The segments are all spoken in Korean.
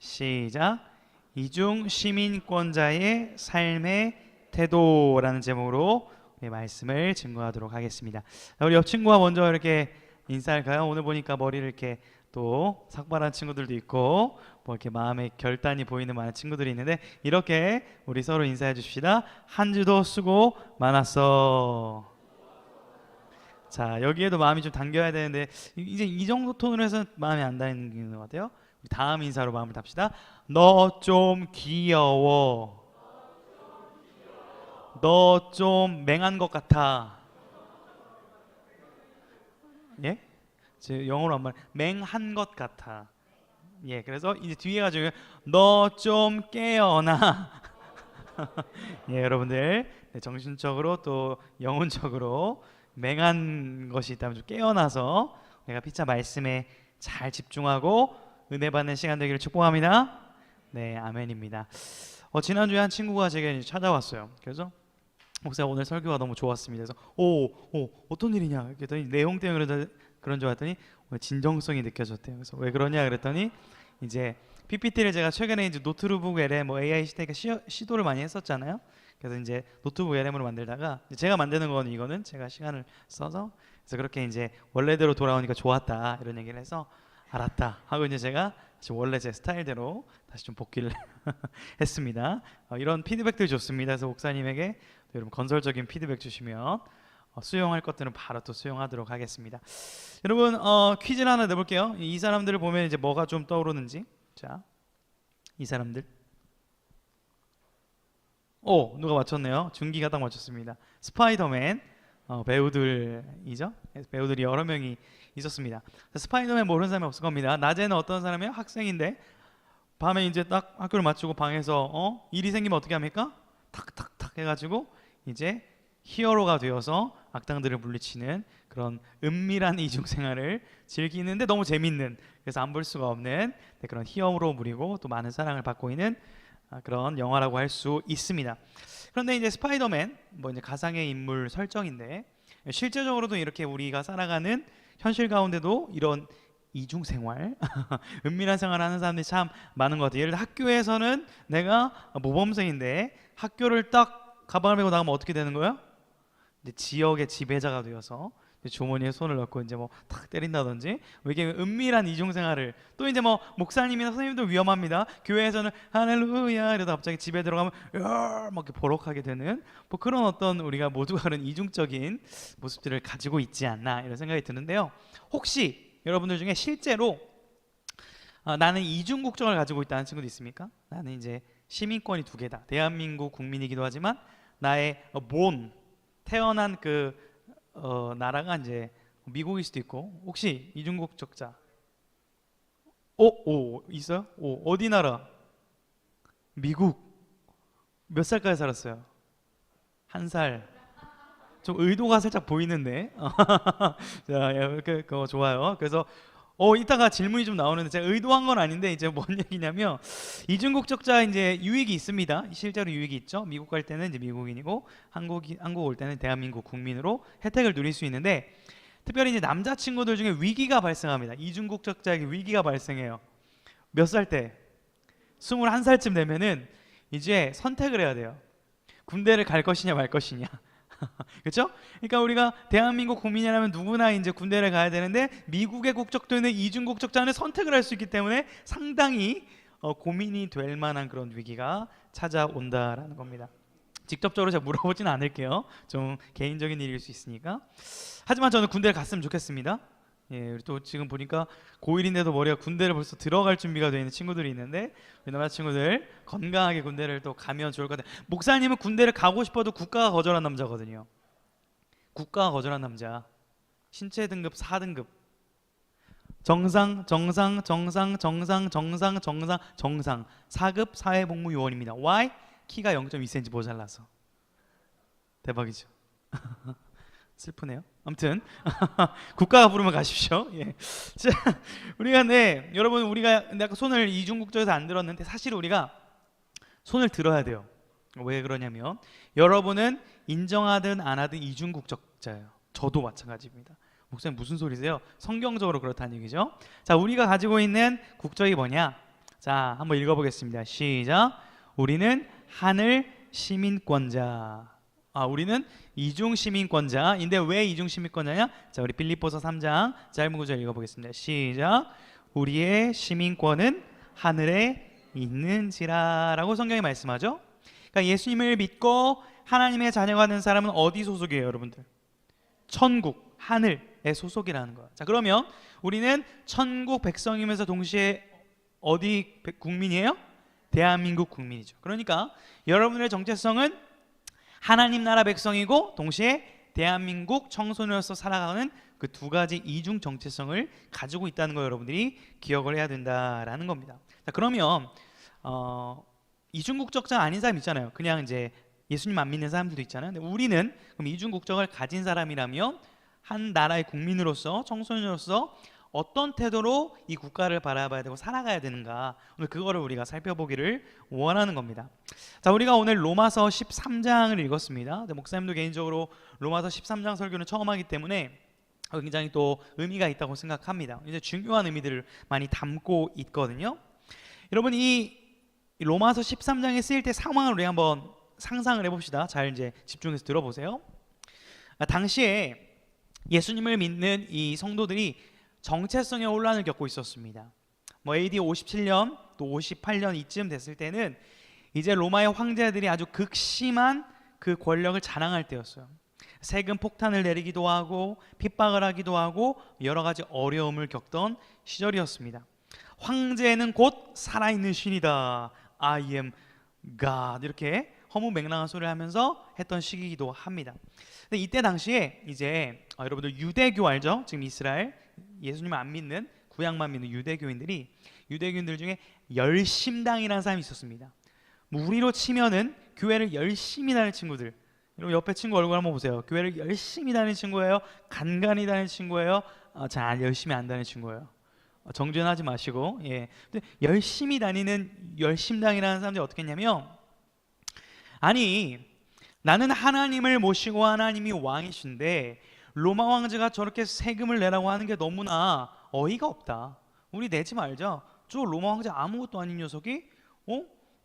시작. 이중 시민권자의 삶의 태도라는 제목으로 우리 말씀을 증거하도록 하겠습니다. 우리 옆 친구와 먼저 이렇게 인사할까요? 오늘 보니까 머리를 이렇게 또 삭발한 친구들도 있고 뭐 이렇게 마음의 결단이 보이는 많은 친구들이 있는데 이렇게 우리 서로 인사해 주십시다. 한 주도 수고 많았어. 자, 여기에도 마음이 좀 당겨야 되는데 이제 이 정도 톤으로 해서 마음이 안 당기는 것 같아요. 우리 다음 인사로 마음을 답시다. 너 좀 귀여워. 너 좀 맹한 것 같아. 예? 제 영어로 한 말 맹한 것 같아. 예, 그래서 이제 뒤에 가지고 너 좀 깨어나. 예, 여러분들 네, 정신적으로 또 영혼적으로 맹한 것이 있다면 좀 깨어나서 내가 피차 말씀에 잘 집중하고 은혜 받는 시간 되기를 축복합니다. 네, 아멘입니다. 지난주에 한 친구가 제게 찾아왔어요. 그래서 목사 오늘 설교가 너무 좋았습니다. 그래서 어떤 일이냐 그랬더니 내용 때문에 그런 줄 알았더니 오늘 진정성이 느껴졌대요. 그래서 왜 그러냐 그랬더니 이제 PPT를 제가 최근에 이제 노트북 LM 뭐 AI 시대니까 시도를 많이 했었잖아요. 그래서 이제 노트북 LM으로 만들다가 제가 만드는 건 이거는 제가 시간을 써서 그래서 그렇게 이제 원래대로 돌아오니까 좋았다 이런 얘기를 해서 알았다 하고 이제 제가 다시 원래 제 스타일대로 다시 좀 복귀를 했습니다. 이런 피드백들 좋습니다. 그래서 목사님에게 여러분 건설적인 피드백 주시면 수용할 것들은 바로 또 수용하도록 하겠습니다. 여러분 퀴즈를 하나 내볼게요. 이 사람들을 보면 이제 뭐가 좀 떠오르는지. 자, 이 사람들. 누가 맞췄네요. 준기가 딱 맞췄습니다. 스파이더맨 배우들이죠. 배우들이 여러 명이 있었습니다. 스파이더맨 모르는 사람이 없을 겁니다. 낮에는 어떤 사람이에요? 학생인데 밤에 이제 딱 학교를 마치고 방에서 일이 생기면 어떻게 합니까? 탁탁탁 해가지고 이제 히어로가 되어서 악당들을 물리치는 그런 은밀한 이중생활을 즐기는데 너무 재밌는, 그래서 안 볼 수가 없는 그런 히어로물이고 또 많은 사랑을 받고 있는 그런 영화라고 할 수 있습니다. 그런데 이제 스파이더맨 뭐 이제 가상의 인물 설정인데 실제적으로도 이렇게 우리가 살아가는 현실 가운데도 이런 이중생활 은밀한 생활을 하는 사람들이 참 많은 것 같아요. 예를 들어 학교에서는 내가 모범생인데 학교를 딱 가방을 메고 나가면 어떻게 되는 거예요? 이제 지역의 지배자가 되어서 주머니에 손을 넣고 이제 뭐 탁 때린다든지 이게 은밀한 이중생활을 또 이제 뭐 목사님이나 선생님도 위험합니다. 교회에서는 할렐루야 이러다 갑자기 집에 들어가면 막 이렇게 버럭하게 되는 뭐 그런 어떤 우리가 모두가 그런 이중적인 모습들을 가지고 있지 않나 이런 생각이 드는데요. 혹시 여러분들 중에 실제로 나는 이중 국적을 가지고 있다는 친구도 있습니까? 나는 이제 시민권이 두 개다. 대한민국 국민이기도 하지만 나의 태어난 그 나라가 이제 미국일 수도 있고. 혹시 이중 국적자 있어요? 어디 나라? 미국. 몇 살까지 살았어요? 1살. 좀 의도가 살짝 보이는데. 자, 그거 좋아요. 그래서 이따가 질문이 좀 나오는데 제가 의도한 건 아닌데 이제 뭔 얘기냐면 이중국적자 이제 유익이 있습니다. 실제로 유익이 있죠. 미국 갈 때는 이제 미국인이고 한국 올 때는 대한민국 국민으로 혜택을 누릴 수 있는데 특별히 이제 남자 친구들 중에 위기가 발생합니다. 이중국적자에게 위기가 발생해요. 몇 살 때? 21살쯤 되면은 이제 선택을 해야 돼요. 군대를 갈 것이냐 말 것이냐. 그렇죠? 그러니까 우리가 대한민국 국민이라면 누구나 이제 군대를 가야 되는데 미국의 국적도 있는 이중 국적자는 선택을 할 수 있기 때문에 상당히 고민이 될 만한 그런 위기가 찾아온다라는 겁니다. 직접적으로 제가 물어보지는 않을게요. 좀 개인적인 일일 수 있으니까. 하지만 저는 군대를 갔으면 좋겠습니다. 예, 또 지금 보니까 고1인데도 머리가 군대를 벌써 들어갈 준비가 되어 있는 친구들이 있는데 우리 남자친구들 건강하게 군대를 또 가면 좋을 것 같아요. 목사님은 군대를 가고 싶어도 국가가 거절한 남자거든요. 국가가 거절한 남자. 신체 등급 4등급. 정상 4급 사회복무요원입니다. Why? 키가 0.2cm 모자라서. 대박이죠. 슬프네요. 아무튼 국가가 부르면 가십시오. 예. 자, 우리가 여러분 우리가 아까 손을 이중국적에서 안 들었는데 사실 우리가 손을 들어야 돼요. 왜 그러냐면 여러분은 인정하든 안 하든 이중국적자예요. 저도 마찬가지입니다. 목사님 무슨 소리세요? 성경적으로 그렇다는 얘기죠. 자, 우리가 가지고 있는 국적이 뭐냐? 자, 한번 읽어보겠습니다. 시작. 우리는 하늘 시민권자. 우리는 이중 시민권자인데 왜 이중 시민권자냐? 자, 우리 빌립보서 3장 짧은 구절 읽어보겠습니다. 시작. 우리의 시민권은 하늘에 있는지라라고 성경이 말씀하죠. 그러니까 예수님을 믿고 하나님의 자녀가 된 사람은 어디 소속이에요, 여러분들? 천국, 하늘의 소속이라는 거예요. 자, 그러면 우리는 천국 백성이면서 동시에 어디 국민이에요? 대한민국 국민이죠. 그러니까 여러분의 정체성은 하나님 나라 백성이고 동시에 대한민국 청소년으로서 살아가는 그 두 가지 이중 정체성을 가지고 있다는 걸 여러분들이 기억을 해야 된다라는 겁니다. 자, 그러면 이중 국적자 아닌 사람 있잖아요. 그냥 이제 예수님 안 믿는 사람들도 있잖아요. 근데 우리는 그럼 이중 국적을 가진 사람이라면 한 나라의 국민으로서 청소년으로서 어떤 태도로 이 국가를 바라봐야 되고 살아가야 되는가, 오늘 그거를 우리가 살펴보기를 원하는 겁니다. 자, 우리가 오늘 로마서 13장을 읽었습니다. 목사님도 개인적으로 로마서 13장 설교는 처음 하기 때문에 굉장히 또 의미가 있다고 생각합니다. 이제 중요한 의미들을 많이 담고 있거든요. 여러분, 이 로마서 13장에 쓰일 때 상황을 우리 한번 상상을 해봅시다. 잘 이제 집중해서 들어보세요. 당시에 예수님을 믿는 이 성도들이 정체성의 혼란을 겪고 있었습니다. AD 57년 또 58년 이쯤 됐을 때는 이제 로마의 황제들이 아주 극심한 그 권력을 자랑할 때였어요. 세금 폭탄을 내리기도 하고 핍박을 하기도 하고 여러 가지 어려움을 겪던 시절이었습니다. 황제는 곧 살아있는 신이다, I am God, 이렇게 허무맹랑한 소리를 하면서 했던 시기이기도 합니다. 근데 이때 당시에 이제 여러분들 유대교 알죠? 지금 이스라엘 예수님을 안 믿는, 구약만 믿는 유대교인들이, 유대교인들 중에 열심당이라는 사람이 있었습니다. 우리로 치면은 교회를 열심히 다니는 친구들. 여러분 옆에 친구 얼굴 한번 보세요. 교회를 열심히 다니는 친구예요? 간간히 다니는 친구예요? 잘 열심히 안 다니는 친구예요? 정죄하지 마시고. 예. 근데 열심히 다니는 열심당이라는 사람들이 어떻게 했냐면, 아니 나는 하나님을 모시고 하나님이 왕이신데 로마 황제가 저렇게 세금을 내라고 하는 게 너무나 어이가 없다. 우리 내지 말자. 저 로마 황제 아무것도 아닌 녀석이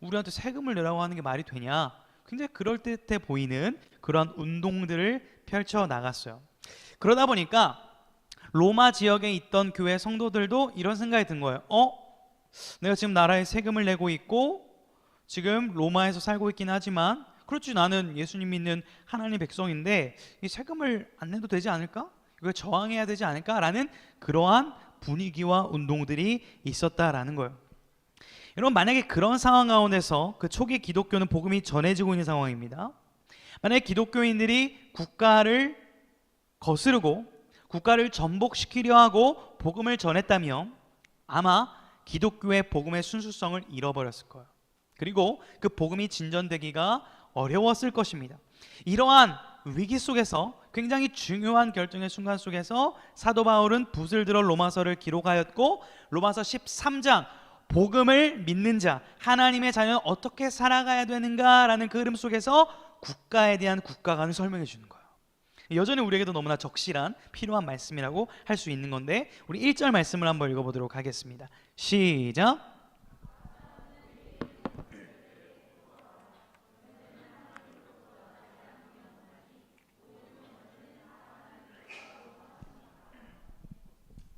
우리한테 세금을 내라고 하는 게 말이 되냐. 굉장히 그럴듯해 보이는 그런 운동들을 펼쳐 나갔어요. 그러다 보니까 로마 지역에 있던 교회 성도들도 이런 생각이 든 거예요. 내가 지금 나라에 세금을 내고 있고 지금 로마에서 살고 있긴 하지만, 그렇지, 나는 예수님 믿는 하나님 백성인데 이 세금을 안 내도 되지 않을까? 이걸 저항해야 되지 않을까? 라는 그러한 분위기와 운동들이 있었다라는 거예요. 여러분, 만약에 그런 상황 가운데서 그 초기 기독교는 복음이 전해지고 있는 상황입니다. 만약에 기독교인들이 국가를 거스르고 국가를 전복시키려 하고 복음을 전했다면 아마 기독교의 복음의 순수성을 잃어버렸을 거예요. 그리고 그 복음이 진전되기가 어려웠을 것입니다. 이러한 위기 속에서, 굉장히 중요한 결정의 순간 속에서 사도 바울은 붓을 들어 로마서를 기록하였고, 로마서 13장 복음을 믿는 자, 하나님의 자녀는 어떻게 살아가야 되는가라는 그 흐름 속에서 국가에 대한 국가관을 설명해 주는 거예요. 여전히 우리에게도 너무나 적실한 필요한 말씀이라고 할 수 있는 건데, 우리 1절 말씀을 한번 읽어보도록 하겠습니다. 시작.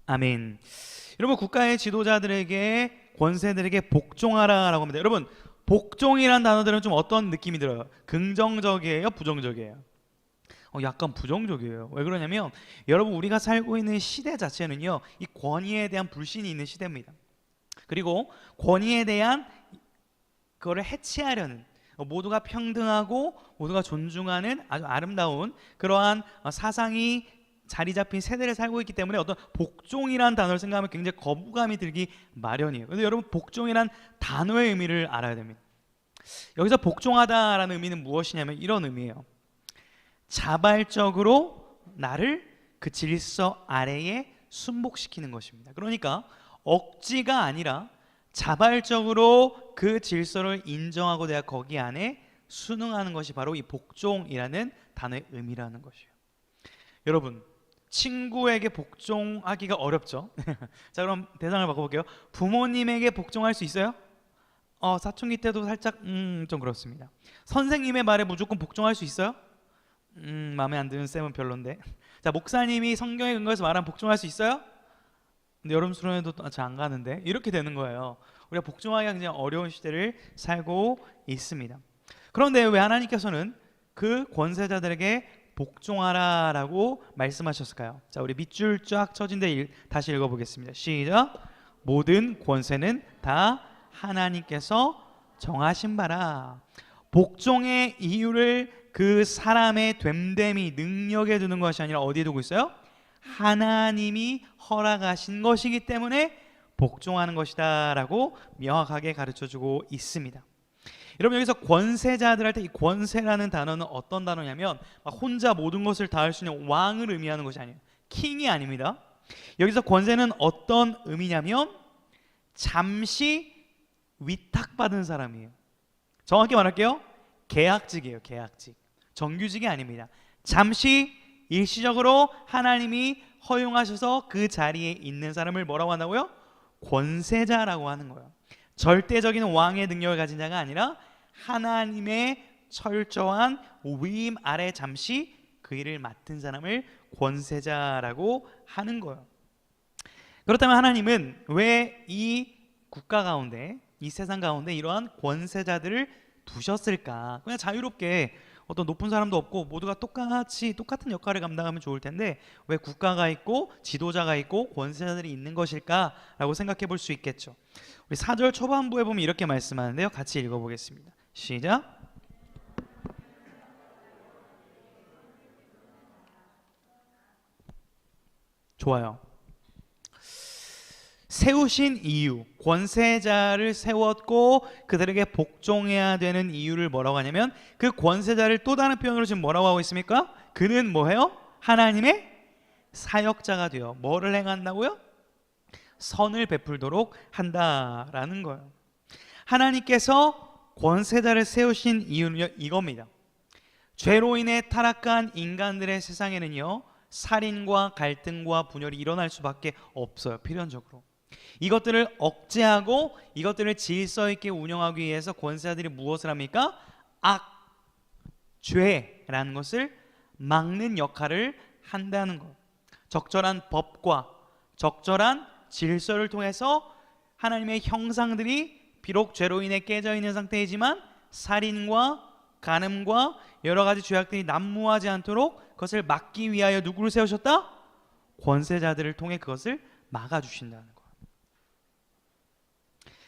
아멘. 여러분, 국가의 지도자들에게, 권세들에게 복종하라라고 합니다. 여러분, 복종이라는 단어들은 좀 어떤 느낌이 들어요? 긍정적이에요? 부정적이에요? 약간 부정적이에요. 왜 그러냐면, 여러분, 우리가 살고 있는 시대 자체는요, 이 권위에 대한 불신이 있는 시대입니다. 그리고 권위에 대한 그거를 해치하려는, 모두가 평등하고 모두가 존중하는 아주 아름다운 그러한 사상이 자리 잡힌 세대를 살고 있기 때문에 어떤 복종이라는 단어를 생각하면 굉장히 거부감이 들기 마련이에요. 그런데 여러분, 복종이란 단어의 의미를 알아야 됩니다. 여기서 복종하다라는 의미는 무엇이냐면 이런 의미예요. 자발적으로 나를 그 질서 아래에 순복시키는 것입니다. 그러니까 억지가 아니라 자발적으로 그 질서를 인정하고 내가 거기 안에 순응하는 것이 바로 이 복종이라는 단어의 의미라는 것이에요. 여러분, 친구에게 복종하기가 어렵죠. 자, 그럼 대상을 바꿔볼게요. 부모님에게 복종할 수 있어요? 사춘기 때도 살짝 좀 그렇습니다. 선생님의 말에 무조건 복종할 수 있어요? 마음에 안 드는 쌤은 별론데. 자, 목사님이 성경에 근거해서 말하면 복종할 수 있어요? 근데 여름 수련회도 잘 안 가는데. 이렇게 되는 거예요. 우리가 복종하기가 굉장히 어려운 시대를 살고 있습니다. 그런데 왜 하나님께서는 그 권세자들에게 복종하라라고 말씀하셨을까요? 자, 우리 밑줄 쫙 쳐진데 다시 읽어보겠습니다. 시작. 모든 권세는 다 하나님께서 정하신 바라. 복종의 이유를 그 사람의 됨됨이 능력에 두는 것이 아니라 어디에 두고 있어요? 하나님이 허락하신 것이기 때문에 복종하는 것이다 라고 명확하게 가르쳐주고 있습니다. 여러분, 여기서 권세자들 할 때 이 권세라는 단어는 어떤 단어냐면 혼자 모든 것을 다 할 수 있는 왕을 의미하는 것이 아니에요. 킹이 아닙니다. 여기서 권세는 어떤 의미냐면 잠시 위탁받은 사람이에요. 정확히 말할게요. 계약직이에요. 계약직. 정규직이 아닙니다. 잠시 일시적으로 하나님이 허용하셔서 그 자리에 있는 사람을 뭐라고 한다고요? 권세자라고 하는 거예요. 절대적인 왕의 능력을 가진 자가 아니라 하나님의 철저한 위임 아래 잠시 그 일을 맡은 사람을 권세자라고 하는 거예요. 그렇다면 하나님은 왜 이 국가 가운데, 이 세상 가운데 이러한 권세자들을 두셨을까? 그냥 자유롭게 어떤 높은 사람도 없고 모두가 똑같은 역할을 감당하면 좋을 텐데 왜 국가가 있고 지도자가 있고 권세자들이 있는 것일까라고 생각해 볼 수 있겠죠. 우리 4절 초반부에 보면 이렇게 말씀하는데요. 같이 읽어보겠습니다. 시작. 좋아요. 세우신 이유, 권세자를 세웠고 그들에게 복종해야 되는 이유를 뭐라고 하냐면 그 권세자를 또 다른 표현으로 지금 뭐라고 하고 있습니까? 그는 뭐예요? 하나님의 사역자가 되어 뭐를 행한다고요? 선을 베풀도록 한다라는 거예요. 하나님께서 권세자를 세우신 이유는 이겁니다. 죄로 인해 타락한 인간들의 세상에는요, 살인과 갈등과 분열이 일어날 수밖에 없어요. 필연적으로. 이것들을 억제하고 이것들을 질서 있게 운영하기 위해서 권세자들이 무엇을 합니까? 죄라는 것을 막는 역할을 한다는 것. 적절한 법과 적절한 질서를 통해서 하나님의 형상들이 비록 죄로 인해 깨져 있는 상태이지만 살인과 간음과 여러 가지 죄악들이 난무하지 않도록 그것을 막기 위하여 누구를 세우셨다? 권세자들을 통해 그것을 막아주신다는 거예요.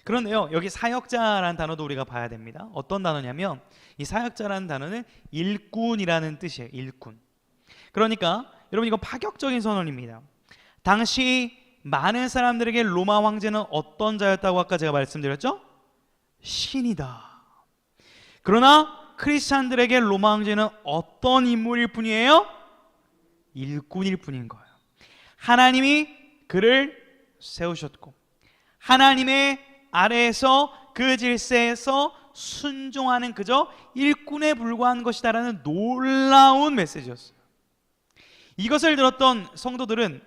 그런데요, 여기 사역자라는 단어도 우리가 봐야 됩니다. 어떤 단어냐면 이 사역자라는 단어는 일꾼이라는 뜻이에요. 일꾼. 그러니까 여러분, 이거 파격적인 선언입니다. 당시 많은 사람들에게 로마 황제는 어떤 자였다고 아까 제가 말씀드렸죠? 신이다. 그러나 크리스찬들에게 로마 황제는 어떤 인물일 뿐이에요? 일꾼일 뿐인 거예요. 하나님이 그를 세우셨고 하나님의 아래에서 그 질서에서 순종하는 그저 일꾼에 불과한 것이다라는 놀라운 메시지였어요. 이것을 들었던 성도들은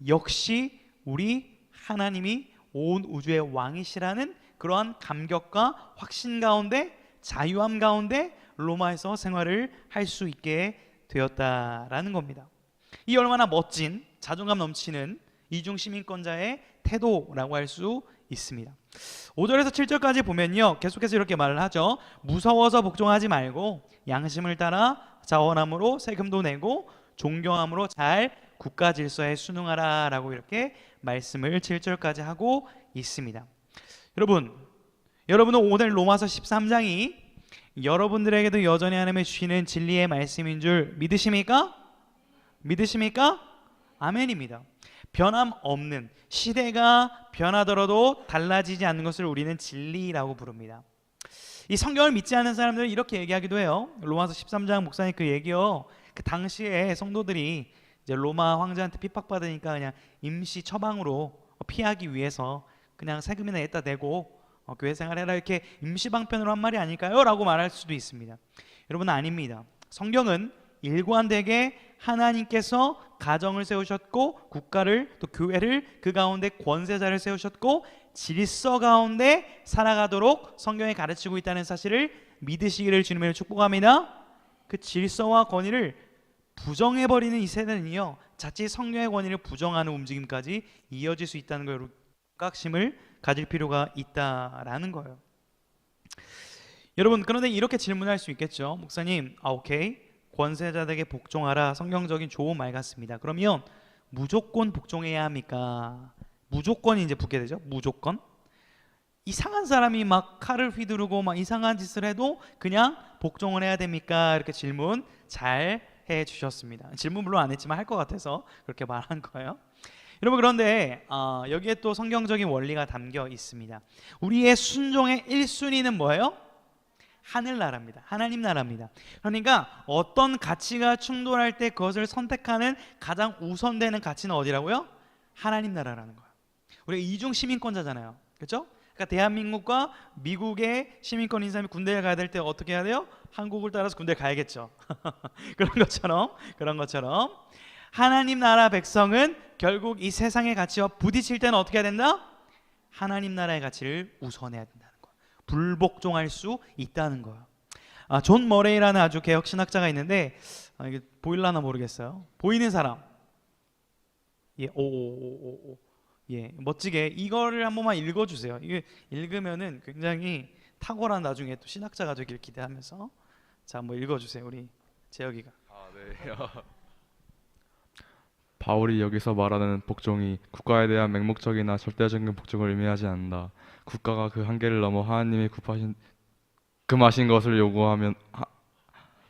역시 우리 하나님이 온 우주의 왕이시라는 그러한 감격과 확신 가운데, 자유함 가운데 로마에서 생활을 할 수 있게 되었다라는 겁니다. 이 얼마나 멋진 자존감 넘치는 이중 시민권자의 태도라고 할 수 있습니다. 5절에서 7절까지 보면요, 계속해서 이렇게 말을 하죠. 무서워서 복종하지 말고 양심을 따라 자원함으로 세금도 내고 존경함으로 잘 국가 질서에 순응하라 라고 이렇게 말씀을 7절까지 하고 있습니다. 여러분은 오늘 로마서 13장이 여러분들에게도 여전히 하나님의 주시는 진리의 말씀인 줄 믿으십니까? 믿으십니까? 아멘입니다. 변함없는, 시대가 변하더라도 달라지지 않는 것을 우리는 진리라고 부릅니다. 이 성경을 믿지 않는 사람들은 이렇게 얘기하기도 해요. 로마서 13장 목사님 그 얘기요, 그 당시에 성도들이 이제 로마 황제한테 핍박받으니까 그냥 임시 처방으로 피하기 위해서 그냥 세금이나 냈다 대고 교회 생활해라, 이렇게 임시 방편으로 한 말이 아닐까요? 라고 말할 수도 있습니다. 여러분, 아닙니다. 성경은 일관되게 하나님께서 가정을 세우셨고 국가를 또 교회를 그 가운데 권세자를 세우셨고 질서 가운데 살아가도록 성경에 가르치고 있다는 사실을 믿으시기를 주님을 축복합니다. 그 질서와 권위를 부정해버리는 이 세대는요, 자칫 성경의 권위를 부정하는 움직임까지 이어질 수 있다는 걸 각심을 가질 필요가 있다라는 거예요. 여러분, 그런데 이렇게 질문할 수 있겠죠. 목사님, 오케이, 권세자들에게 복종하라, 성경적인 좋은 말 같습니다. 그러면 무조건 복종해야 합니까? 무조건이 이제 붙게 되죠. 무조건. 이상한 사람이 막 칼을 휘두르고 막 이상한 짓을 해도 그냥 복종을 해야 됩니까? 이렇게 질문 잘 해주셨습니다. 질문 물론 안 했지만 할 것 같아서 그렇게 말한 거예요. 여러분, 그런데 여기에 또 성경적인 원리가 담겨 있습니다. 우리의 순종의 1순위는 뭐예요? 하늘나라입니다. 하나님 나라입니다. 그러니까 어떤 가치가 충돌할 때 그것을 선택하는 가장 우선되는 가치는 어디라고요? 하나님 나라라는 거예요. 우리가 이중 시민권자잖아요. 그렇죠? 그러니까 대한민국과 미국의 시민권인 사람이 군대에 가야 될 때 어떻게 해야 돼요? 한국을 따라서 군대에 가야겠죠. 그런 것처럼 하나님 나라 백성은 결국 이 세상의 가치와 부딪힐 때는 어떻게 해야 된다? 하나님 나라의 가치를 우선해야 된다는 거예요. 불복종할 수 있다는 거예요. 존 머레이라는 아주 개혁 신학자가 있는데 이게 보일라나 모르겠어요. 보이는 사람. 예, 예, 멋지게 이거를 한 번만 읽어주세요. 이게 읽으면은 굉장히 탁월한 나중에 또 신학자가 되길 기대하면서 자, 한번 읽어주세요. 우리 재혁이가. 네. 바울이 여기서 말하는 복종이 국가에 대한 맹목적이나 절대적인 복종을 의미하지 않는다. 국가가 그 한계를 넘어 하나님이 금하신 것을 요구하면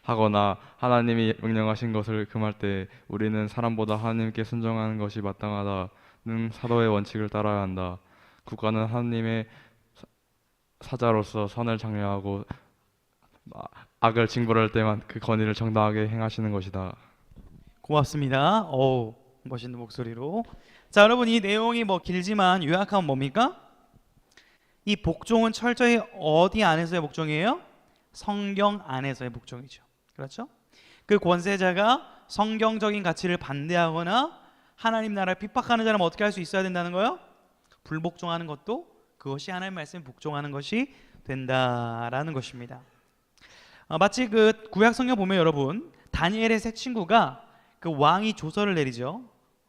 하거나 하나님이 명령하신 것을 금할 때 우리는 사람보다 하나님께 순종하는 것이 마땅하다는 사도의 원칙을 따라야 한다. 국가는 하나님의 사자로서 선을 장려하고 악을 징벌할 때만 그 권위를 정당하게 행하시는 것이다. 고맙습니다. 멋있는 목소리로. 자, 여러분, 이 내용이 뭐 길지만 요약하면 뭡니까? 이 복종은 철저히 어디 안에서의 복종이에요? 성경 안에서의 복종이죠. 그렇죠? 그 권세자가 성경적인 가치를 반대하거나 하나님 나라를 핍박하는 사람은 어떻게 할 수 있어야 된다는 거예요? 불복종하는 것도 그것이 하나님 말씀에 복종하는 것이 된다라는 것입니다. 마치 그 구약 성경 보면 여러분, 다니엘의 세 친구가 그 왕이 조서를 내리죠.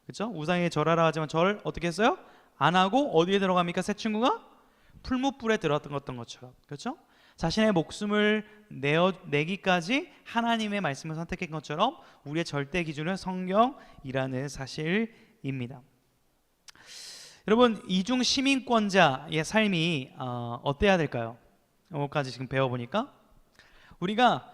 그렇죠? 우상에 절하라 하지만 절 어떻게 했어요? 안 하고 어디에 들어갑니까? 세 친구가 풀무불에 들어갔던 것처럼. 그렇죠? 자신의 목숨을 내기까지 하나님의 말씀을 선택한 것처럼 우리의 절대 기준은 성경이라는 사실입니다. 여러분, 이중 시민권자의 삶이 어때야 될까요? 오늘까지 지금 배워보니까 우리가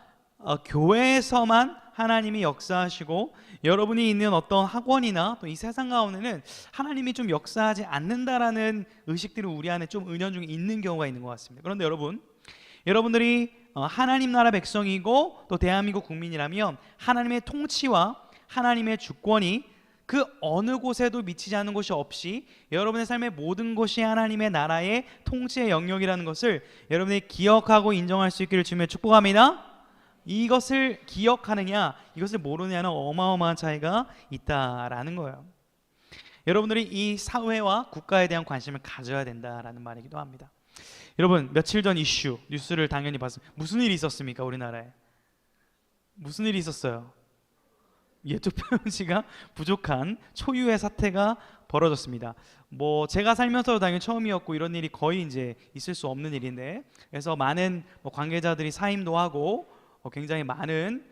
교회에서만 하나님이 역사하시고 여러분이 있는 어떤 학원이나 또 이 세상 가운데는 하나님이 좀 역사하지 않는다라는 의식들이 우리 안에 좀 은연중에 있는 경우가 있는 것 같습니다. 그런데 여러분들이 하나님 나라 백성이고 또 대한민국 국민이라면 하나님의 통치와 하나님의 주권이 그 어느 곳에도 미치지 않는 곳이 없이 여러분의 삶의 모든 것이 하나님의 나라의 통치의 영역이라는 것을 여러분이 기억하고 인정할 수 있기를 주님의 축복합니다. 이것을 기억하느냐 이것을 모르느냐는 어마어마한 차이가 있다라는 거예요. 여러분들이 이 사회와 국가에 대한 관심을 가져야 된다라는 말이기도 합니다. 여러분, 며칠 전 이슈 뉴스를 당연히 봤습니다. 무슨 일이 있었습니까? 우리나라에 무슨 일이 있었어요? 투표용지가 부족한 초유의 사태가 벌어졌습니다. 뭐 제가 살면서도 당연히 처음이었고 이런 일이 거의 이제 있을 수 없는 일인데, 그래서 많은 관계자들이 사임도 하고 굉장히 많은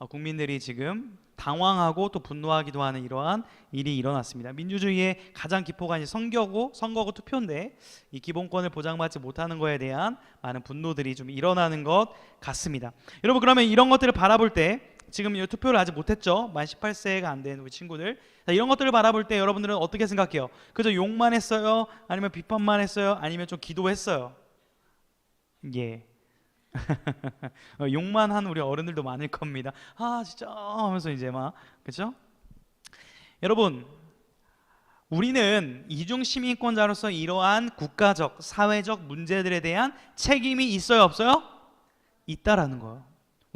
국민들이 지금 당황하고 또 분노하기도 하는 이러한 일이 일어났습니다. 민주주의의 가장 기포가 이제 선거고 투표인데 이 기본권을 보장받지 못하는 것에 대한 많은 분노들이 좀 일어나는 것 같습니다. 여러분, 그러면 이런 것들을 바라볼 때 지금 이 투표를 아직 못했죠. 만 18세가 안 된 우리 친구들. 자, 이런 것들을 바라볼 때 여러분들은 어떻게 생각해요? 그저 욕만 했어요? 아니면 비판만 했어요? 아니면 좀 기도했어요? 예. 욕만 한 우리 어른들도 많을 겁니다. 진짜 하면서 이제 막, 그렇죠? 여러분, 우리는 이중 시민권자로서 이러한 국가적, 사회적 문제들에 대한 책임이 있어요, 없어요? 있다라는 거예요.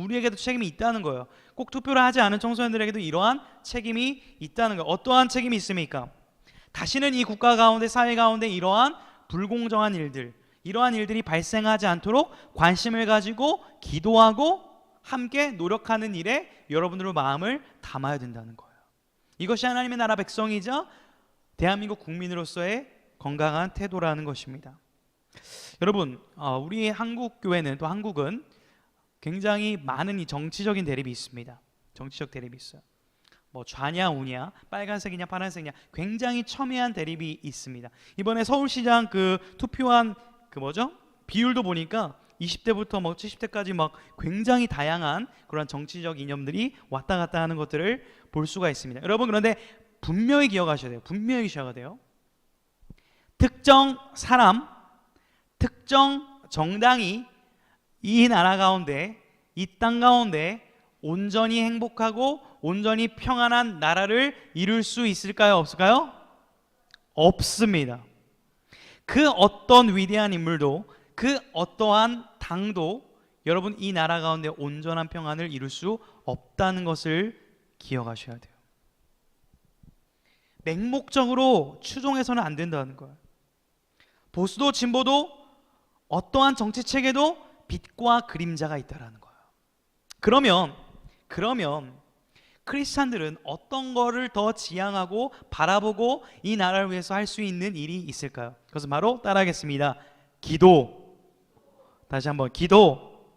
우리에게도 책임이 있다는 거예요. 꼭 투표를 하지 않은 청소년들에게도 이러한 책임이 있다는 거예요. 어떠한 책임이 있습니까? 다시는 이 국가 가운데, 사회 가운데 이러한 불공정한 일들, 이러한 일들이 발생하지 않도록 관심을 가지고 기도하고 함께 노력하는 일에 여러분들의 마음을 담아야 된다는 거예요. 이것이 하나님의 나라 백성이자 대한민국 국민으로서의 건강한 태도라는 것입니다. 여러분, 우리 한국 교회는, 또 한국은 굉장히 많은 이 정치적인 대립이 있습니다. 정치적 대립이 있어요. 뭐 좌냐 우냐, 빨간색이냐 파란색이냐, 굉장히 첨예한 대립이 있습니다. 이번에 서울시장 그 투표한 그 비율도 보니까 20대부터 뭐 70대까지 막 굉장히 다양한 그런 정치적 이념들이 왔다 갔다 하는 것들을 볼 수가 있습니다. 여러분, 그런데 분명히 기억하셔야 돼요. 분명히 기억해야 돼요. 특정 사람, 특정 정당이 이 나라 가운데, 이 땅 가운데 온전히 행복하고 온전히 평안한 나라를 이룰 수 있을까요? 없을까요? 없습니다. 그 어떤 위대한 인물도, 그 어떠한 당도 여러분 이 나라 가운데 온전한 평안을 이룰 수 없다는 것을 기억하셔야 돼요. 맹목적으로 추종해서는 안 된다는 거예요. 보수도 진보도 어떠한 정치 체계도 빛과 그림자가 있다라는 거예요. 그러면 크리스찬들은 어떤 거를 더 지향하고 바라보고 이 나라를 위해서 할 수 있는 일이 있을까요? 그것은 바로 따라하겠습니다. 기도. 다시 한번 기도.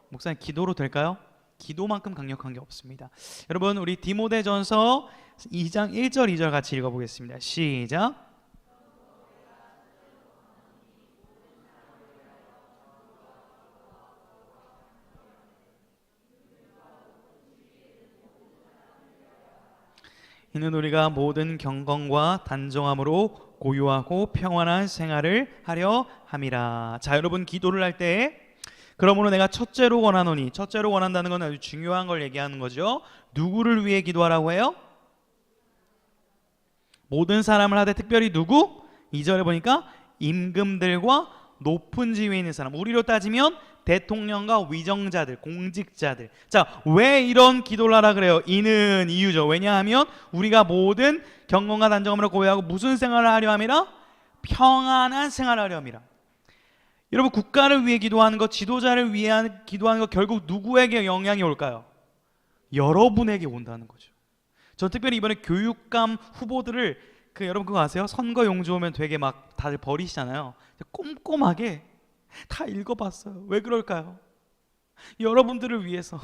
목사님, 기도로 될까요? 기도만큼 강력한 게 없습니다. 여러분, 우리 디모데전서 2장 1절 2절 같이 읽어보겠습니다. 시작. 이는 우리가 모든 경건과 단정함으로 고요하고 평안한 생활을 하려 함이라. 자, 여러분, 기도를 할 때 그러므로 내가 첫째로 원하노니, 첫째로 원한다는 건 아주 중요한 걸 얘기하는 거죠. 누구를 위해 기도하라고 해요? 모든 사람을 하되 특별히 누구? 2절에 보니까 임금들과 높은 지위에 있는 사람, 우리로 따지면 대통령과 위정자들, 공직자들. 자, 왜 이런 기도를 하라 그래요? 이는 이유죠. 왜냐하면 우리가 모든 경건과 단정함으로 고요하고 무슨 생활을 하려 함이라? 평안한 생활을 하려 함이라. 여러분, 국가를 위해 기도하는 것, 지도자를 위해 기도하는 것, 결국 누구에게 영향이 올까요? 여러분에게 온다는 거죠. 저 특별히 이번에 교육감 후보들을 여러분 그거 아세요? 선거 용지 오면 되게 막 다들 버리시잖아요. 꼼꼼하게 다 읽어봤어요. 왜 그럴까요? 여러분들을 위해서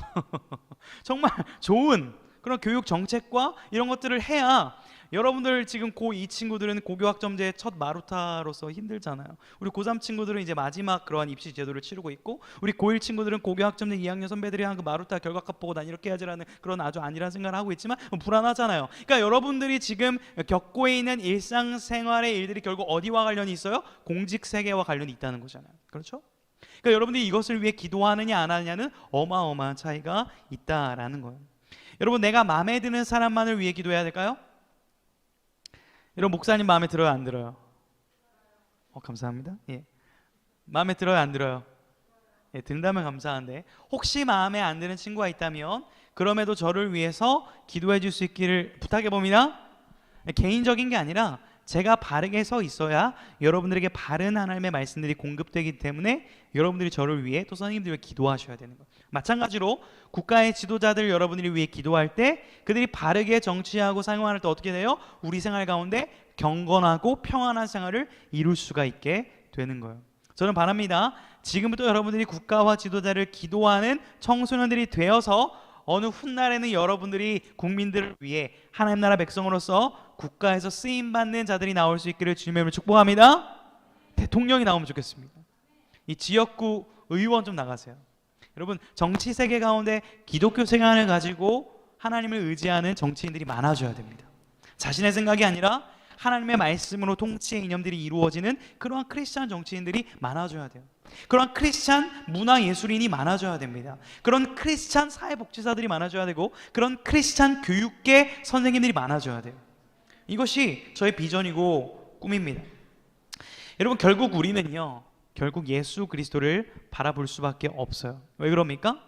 정말 좋은 그런 교육 정책과 이런 것들을 해야, 여러분들 지금 고2 친구들은 고교 학점제 첫 마루타로서 힘들잖아요. 우리 고3 친구들은 이제 마지막 그러한 입시 제도를 치르고 있고, 우리 고1 친구들은 고교 학점제 2학년 선배들이 한 그 마루타 결과값 보고 난 이렇게 해야지라는 그런 아주 안일한 생각을 하고 있지만 불안하잖아요. 그러니까 여러분들이 지금 겪고 있는 일상생활의 일들이 결국 어디와 관련이 있어요? 공직 세계와 관련이 있다는 거잖아요. 그렇죠? 그러니까 여러분들이 이것을 위해 기도하느냐 안 하느냐는 어마어마한 차이가 있다라는 거예요. 여러분, 내가 마음에 드는 사람만을 위해 기도해야 될까요? 여러분, 목사님 마음에 들어요, 안 들어요? 감사합니다. 예. 마음에 들어요, 안 들어요? 예, 든다면 감사한데, 혹시 마음에 안 드는 친구가 있다면 그럼에도 저를 위해서 기도해 줄 수 있기를 부탁해 봅니다. 개인적인 게 아니라 제가 바르게 서 있어야 여러분들에게 바른 하나님의 말씀들이 공급되기 때문에 여러분들이 저를 위해, 또 선생님들을 위해 기도하셔야 되는 거예요. 마찬가지로 국가의 지도자들 여러분들이 위해 기도할 때 그들이 바르게 정치하고 생활할 때 어떻게 돼요? 우리 생활 가운데 경건하고 평안한 생활을 이룰 수가 있게 되는 거예요. 저는 바랍니다. 지금부터 여러분들이 국가와 지도자를 기도하는 청소년들이 되어서 어느 훗날에는 여러분들이 국민들을 위해 하나님 나라 백성으로서 국가에서 쓰임받는 자들이 나올 수 있기를 주님의 축복합니다. 대통령이 나오면 좋겠습니다. 이 지역구 의원 좀 나가세요. 여러분, 정치 세계 가운데 기독교 생활을 가지고 하나님을 의지하는 정치인들이 많아져야 됩니다. 자신의 생각이 아니라 하나님의 말씀으로 통치의 이념들이 이루어지는 그러한 크리스찬 정치인들이 많아져야 돼요. 그런 크리스찬 문화 예술인이 많아져야 됩니다. 그런 크리스찬 사회복지사들이 많아져야 되고, 그런 크리스찬 교육계 선생님들이 많아져야 돼요. 이것이 저의 비전이고 꿈입니다. 여러분, 결국 우리는요, 결국 예수 그리스도를 바라볼 수밖에 없어요. 왜 그럽니까?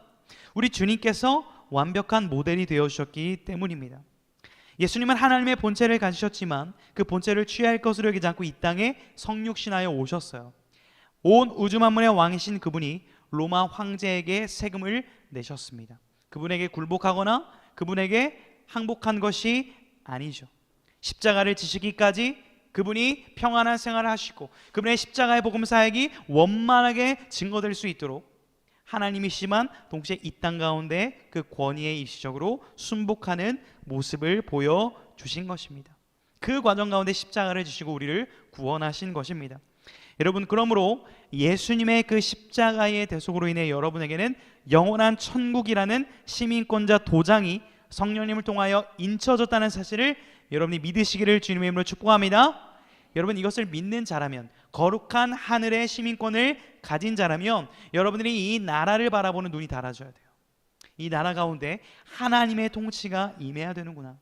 우리 주님께서 완벽한 모델이 되어주셨기 때문입니다. 예수님은 하나님의 본체를 가지셨지만 그 본체를 취할 것으로 여기지 않고 이 땅에 성육신하여 오셨어요. 온 우주 만물의 왕이신 그분이 로마 황제에게 세금을 내셨습니다. 그분에게 굴복하거나 그분에게 항복한 것이 아니죠. 십자가를 지시기까지 그분이 평안한 생활을 하시고 그분의 십자가의 복음 사역이 원만하게 증거될 수 있도록 하나님이시지만 동시에 이 땅 가운데 그 권위에 일시적으로 순복하는 모습을 보여주신 것입니다. 그 과정 가운데 십자가를 지시고 우리를 구원하신 것입니다. 여러분, 그러므로 예수님의 그 십자가의 대속으로 인해 여러분에게는 영원한 천국이라는 시민권자 도장이 성령님을 통하여 인쳐졌다는 사실을 여러분이 믿으시기를 주님의 이름으로 축복합니다. 여러분, 이것을 믿는 자라면, 거룩한 하늘의 시민권을 가진 자라면 여러분들이 이 나라를 바라보는 눈이 달라져야 돼요. 이 나라 가운데 하나님의 통치가 임해야 되는구나.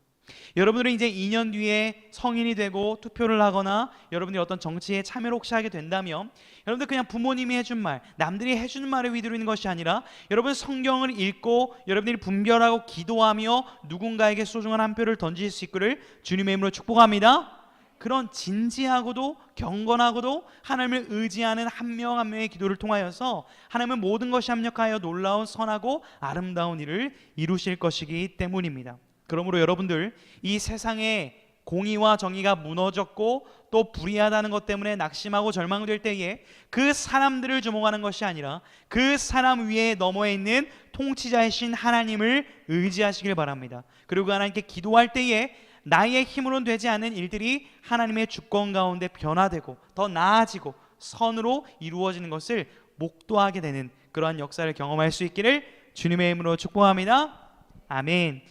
여러분들은 이제 2년 뒤에 성인이 되고 투표를 하거나 여러분들이 어떤 정치에 참여를 혹시 하게 된다면 여러분들 그냥 부모님이 해준 말, 남들이 해주는 말을 위두르는 것이 아니라 여러분 성경을 읽고 여러분들이 분별하고 기도하며 누군가에게 소중한 한 표를 던질 수 있기를 주님의 이름으로 축복합니다. 그런 진지하고도 경건하고도 하나님을 의지하는 한 명 한 명의 기도를 통하여서 하나님은 모든 것이 합력하여 놀라운 선하고 아름다운 일을 이루실 것이기 때문입니다. 그러므로 여러분들, 이 세상에 공의와 정의가 무너졌고 또 불의하다는 것 때문에 낙심하고 절망될 때에 그 사람들을 주목하는 것이 아니라 그 사람 위에 넘어 있는 통치자이신 하나님을 의지하시길 바랍니다. 그리고 하나님께 기도할 때에 나의 힘으로는 되지 않는 일들이 하나님의 주권 가운데 변화되고 더 나아지고 선으로 이루어지는 것을 목도하게 되는 그러한 역사를 경험할 수 있기를 주님의 이름으로 축복합니다. 아멘.